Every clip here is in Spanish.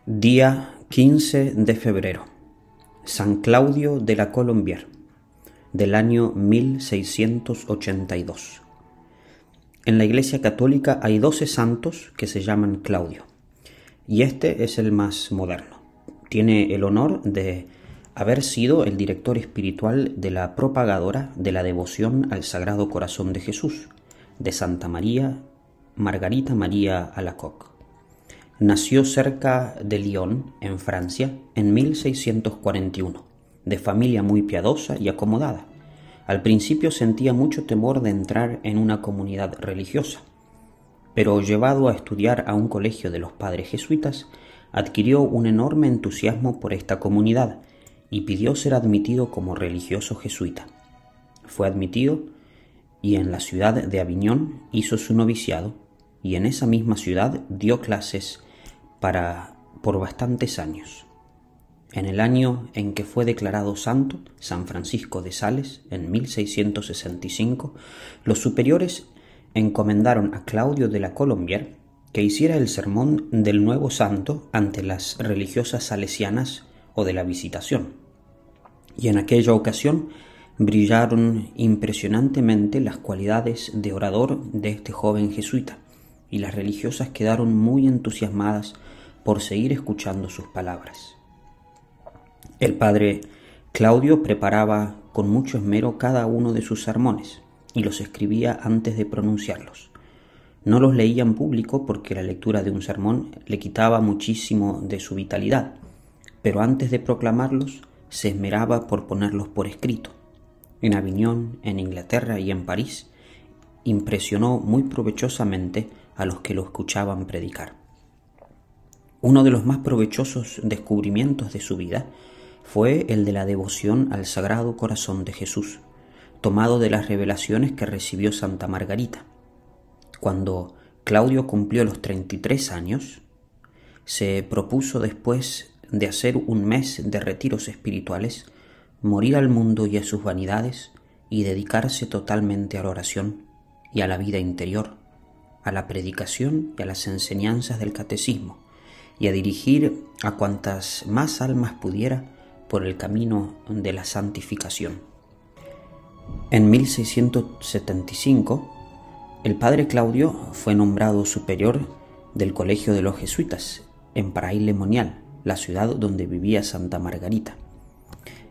Día 15 de febrero. San Claudio de la Colombière, del año 1682. En la Iglesia Católica hay 12 santos que se llaman Claudio, y este es el más moderno. Tiene el honor de haber sido el director espiritual de la propagadora de la devoción al Sagrado Corazón de Jesús, de Santa María Margarita María Alacoque. Nació cerca de Lyon, en Francia, en 1641, de familia muy piadosa y acomodada. Al principio sentía mucho temor de entrar en una comunidad religiosa, pero llevado a estudiar a un colegio de los padres jesuitas, adquirió un enorme entusiasmo por esta comunidad y pidió ser admitido como religioso jesuita. Fue admitido y en la ciudad de Aviñón hizo su noviciado, y en esa misma ciudad dio clases por bastantes años. En el año en que fue declarado santo, San Francisco de Sales, en 1665, los superiores encomendaron a Claudio de la Colombière que hiciera el sermón del nuevo santo ante las religiosas salesianas o de la Visitación. Y en aquella ocasión brillaron impresionantemente las cualidades de orador de este joven jesuita, y las religiosas quedaron muy entusiasmadas por seguir escuchando sus palabras. El padre Claudio preparaba con mucho esmero cada uno de sus sermones y los escribía antes de pronunciarlos. No los leía en público porque la lectura de un sermón le quitaba muchísimo de su vitalidad, pero antes de proclamarlos se esmeraba por ponerlos por escrito. En Aviñón, en Inglaterra y en París impresionó muy provechosamente a los que lo escuchaban predicar. Uno de los más provechosos descubrimientos de su vida fue el de la devoción al Sagrado Corazón de Jesús, tomado de las revelaciones que recibió Santa Margarita. Cuando Claudio cumplió los 33 años, se propuso, después de hacer un mes de retiros espirituales, morir al mundo y a sus vanidades y dedicarse totalmente a la oración y a la vida interior, a la predicación y a las enseñanzas del catecismo, y a dirigir a cuantas más almas pudiera por el camino de la santificación. En 1675, el padre Claudio fue nombrado superior del Colegio de los Jesuitas en Paray-le-Monial, la ciudad donde vivía Santa Margarita.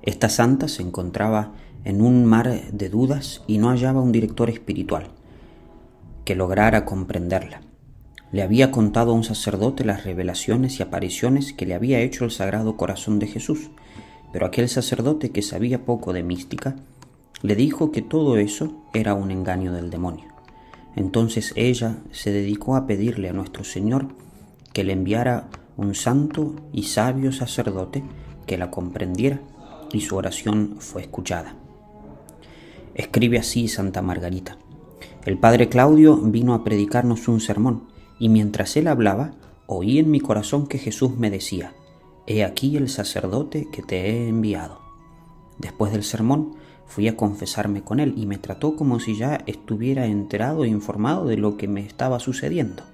Esta santa se encontraba en un mar de dudas y no hallaba un director espiritual que lograra comprenderla. Le había contado a un sacerdote las revelaciones y apariciones que le había hecho el Sagrado Corazón de Jesús, pero aquel sacerdote, que sabía poco de mística, le dijo que todo eso era un engaño del demonio. Entonces ella se dedicó a pedirle a nuestro Señor que le enviara un santo y sabio sacerdote que la comprendiera, y su oración fue escuchada. Escribe así Santa Margarita: el padre Claudio vino a predicarnos un sermón, y mientras él hablaba, oí en mi corazón que Jesús me decía: «He aquí el sacerdote que te he enviado». Después del sermón fui a confesarme con él y me trató como si ya estuviera enterado e informado de lo que me estaba sucediendo.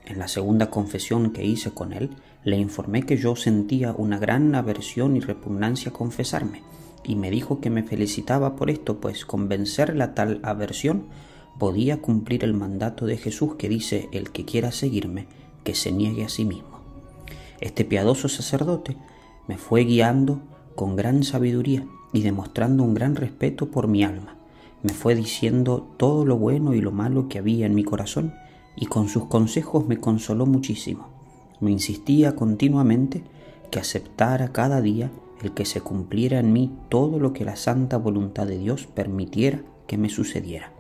En la segunda confesión que hice con él, le informé que yo sentía una gran aversión y repugnancia a confesarme, y me dijo que me felicitaba por esto, pues con vencer la tal aversión podía cumplir el mandato de Jesús que dice: el que quiera seguirme, que se niegue a sí mismo. Este piadoso sacerdote me fue guiando con gran sabiduría y demostrando un gran respeto por mi alma. Me fue diciendo todo lo bueno y lo malo que había en mi corazón, y con sus consejos me consoló muchísimo. Me insistía continuamente que aceptara cada día el que se cumpliera en mí todo lo que la santa voluntad de Dios permitiera que me sucediera,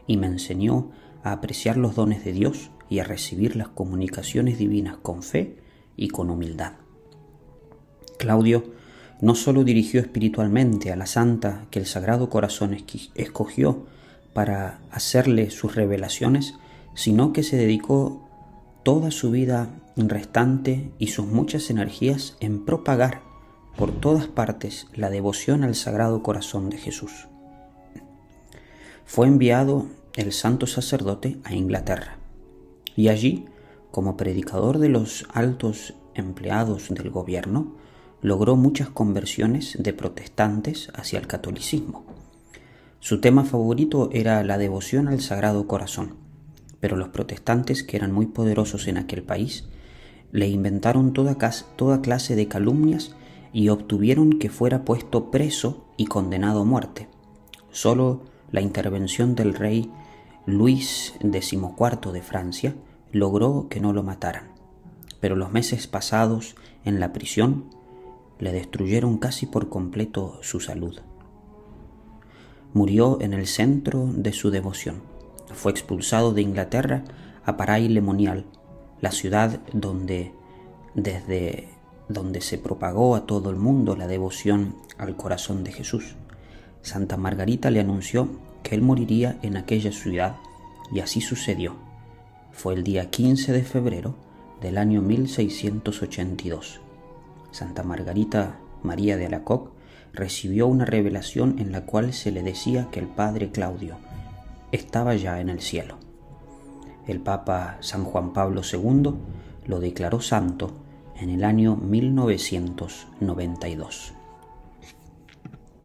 y me enseñó a apreciar los dones de Dios y a recibir las comunicaciones divinas con fe y con humildad. Claudio no solo dirigió espiritualmente a la santa que el Sagrado Corazón escogió para hacerle sus revelaciones, sino que se dedicó toda su vida restante y sus muchas energías en propagar por todas partes la devoción al Sagrado Corazón de Jesús. Fue enviado el santo sacerdote a Inglaterra, y allí, como predicador de los altos empleados del gobierno, logró muchas conversiones de protestantes hacia el catolicismo. Su tema favorito era la devoción al Sagrado Corazón, pero los protestantes, que eran muy poderosos en aquel país, le inventaron toda clase de calumnias y obtuvieron que fuera puesto preso y condenado a muerte. Solo la intervención del rey Luis XIV de Francia logró que no lo mataran, pero los meses pasados en la prisión le destruyeron casi por completo su salud. Murió en el centro de su devoción. Fue expulsado de Inglaterra a Paray-le-Monial, la ciudad desde donde se propagó a todo el mundo la devoción al corazón de Jesús. Santa Margarita le anunció que él moriría en aquella ciudad, y así sucedió. Fue el día 15 de febrero del año 1682. Santa Margarita María de Alacoque recibió una revelación en la cual se le decía que el padre Claudio estaba ya en el cielo. El Papa San Juan Pablo II lo declaró santo en el año 1992.